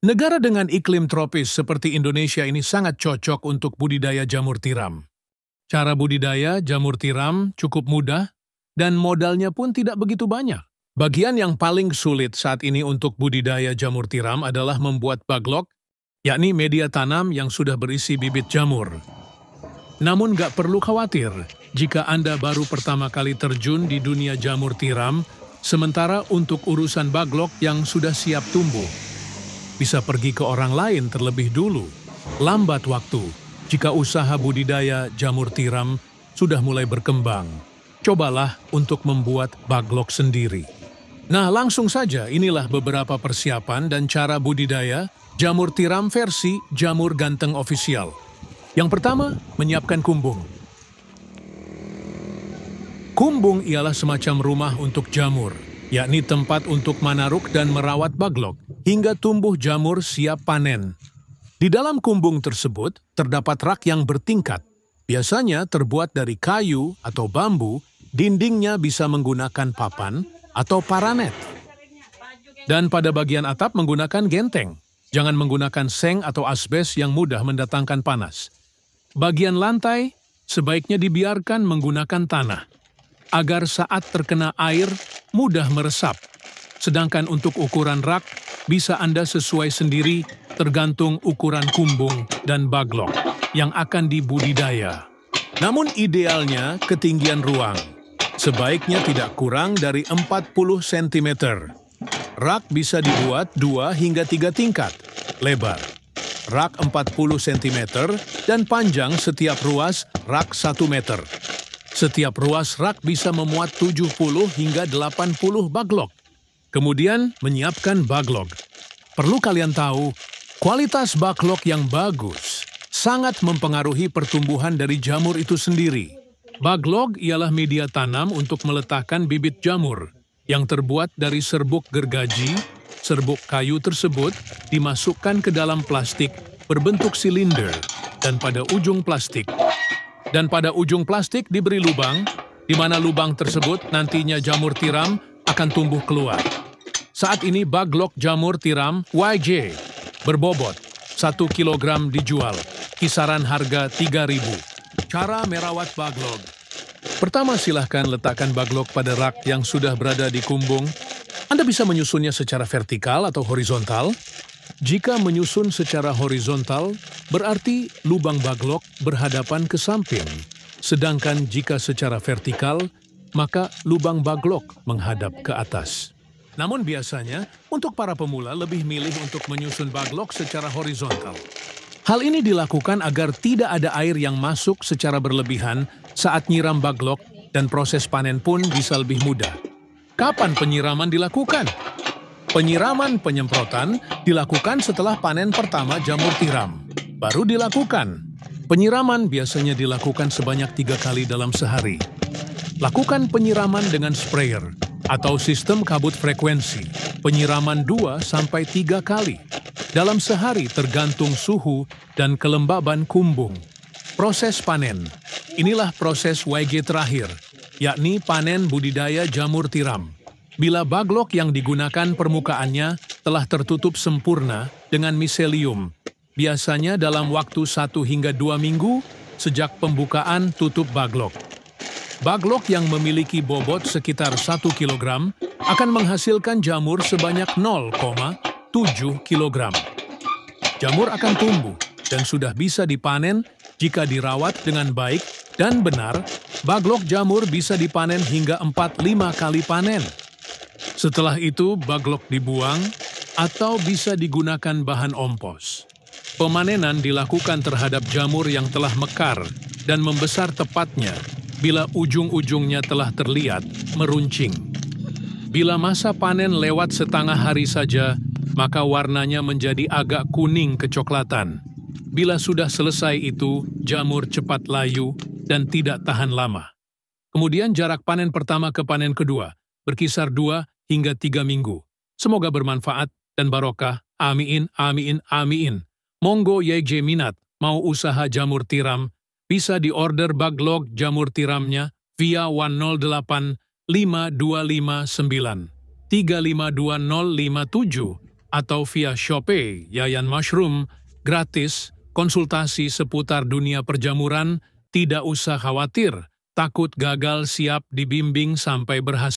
Negara dengan iklim tropis seperti Indonesia ini sangat cocok untuk budidaya jamur tiram. Cara budidaya jamur tiram cukup mudah dan modalnya pun tidak begitu banyak. Bagian yang paling sulit saat ini untuk budidaya jamur tiram adalah membuat baglok, yakni media tanam yang sudah berisi bibit jamur. Namun nggak perlu khawatir jika Anda baru pertama kali terjun di dunia jamur tiram, sementara untuk urusan baglok yang sudah siap tumbuh, bisa pergi ke orang lain terlebih dulu. Lambat waktu jika usaha budidaya jamur tiram sudah mulai berkembang. Cobalah untuk membuat baglok sendiri. Nah, langsung saja inilah beberapa persiapan dan cara budidaya jamur tiram versi Jamur Ganteng Official. Yang pertama, menyiapkan kumbung. Kumbung ialah semacam rumah untuk jamur, yakni tempat untuk manaruk dan merawat baglok hingga tumbuh jamur siap panen. Di dalam kumbung tersebut terdapat rak yang bertingkat. Biasanya terbuat dari kayu atau bambu, dindingnya bisa menggunakan papan atau paranet. Dan pada bagian atap menggunakan genteng. Jangan menggunakan seng atau asbes yang mudah mendatangkan panas. Bagian lantai sebaiknya dibiarkan menggunakan tanah, agar saat terkena air mudah meresap. Sedangkan untuk ukuran rak, bisa Anda sesuai sendiri tergantung ukuran kumbung dan baglok yang akan dibudidaya. Namun idealnya ketinggian ruang, sebaiknya tidak kurang dari 40 cm. Rak bisa dibuat 2 hingga 3 tingkat, lebar. Rak 40 cm dan panjang setiap ruas rak 1 meter. Setiap ruas rak bisa memuat 70 hingga 80 baglok. Kemudian menyiapkan baglok. Perlu kalian tahu, kualitas baglok yang bagus sangat mempengaruhi pertumbuhan dari jamur itu sendiri. Baglok ialah media tanam untuk meletakkan bibit jamur yang terbuat dari serbuk gergaji. Serbuk kayu tersebut dimasukkan ke dalam plastik berbentuk silinder dan pada ujung plastik diberi lubang, di mana lubang tersebut nantinya jamur tiram akan tumbuh keluar. Saat ini baglok jamur tiram YJ berbobot 1 kg dijual, kisaran harga 3.000. Cara merawat baglok. Pertama, silahkan letakkan baglok pada rak yang sudah berada di kumbung. Anda bisa menyusunnya secara vertikal atau horizontal. Jika menyusun secara horizontal, berarti lubang baglok berhadapan ke samping. Sedangkan jika secara vertikal, maka lubang baglok menghadap ke atas. Namun biasanya, untuk para pemula lebih milih untuk menyusun baglok secara horizontal. Hal ini dilakukan agar tidak ada air yang masuk secara berlebihan saat nyiram baglok dan proses panen pun bisa lebih mudah. Kapan penyiraman dilakukan? Penyiraman penyemprotan dilakukan setelah panen pertama jamur tiram. Baru dilakukan. Penyiraman biasanya dilakukan sebanyak 3 kali dalam sehari. Lakukan penyiraman dengan sprayer atau sistem kabut frekuensi. Penyiraman 2-3 kali dalam sehari tergantung suhu dan kelembaban kumbung. Proses panen. Inilah proses YG terakhir, yakni panen budidaya jamur tiram. Bila baglok yang digunakan permukaannya telah tertutup sempurna dengan miselium, biasanya dalam waktu 1 hingga 2 minggu sejak pembukaan tutup baglok. Baglok yang memiliki bobot sekitar 1 kg akan menghasilkan jamur sebanyak 0,7 kg. Jamur akan tumbuh dan sudah bisa dipanen jika dirawat dengan baik dan benar. Baglok jamur bisa dipanen hingga 4-5 kali panen. Setelah itu, baglok dibuang atau bisa digunakan bahan ompos. Pemanenan dilakukan terhadap jamur yang telah mekar dan membesar tepatnya bila ujung-ujungnya telah terlihat meruncing. Bila masa panen lewat setengah hari saja, maka warnanya menjadi agak kuning kecoklatan. Bila sudah selesai itu, jamur cepat layu dan tidak tahan lama. Kemudian jarak panen pertama ke panen kedua berkisar 2 hingga 3 minggu. Semoga bermanfaat dan barokah. Amin, amin, amin. Monggo YJ minat mau usaha jamur tiram, bisa diorder baglok jamur tiramnya via 108 5259 352057 atau via Shopee Yayan Mushroom, gratis, konsultasi seputar dunia perjamuran, tidak usah khawatir, takut gagal siap dibimbing sampai berhasil.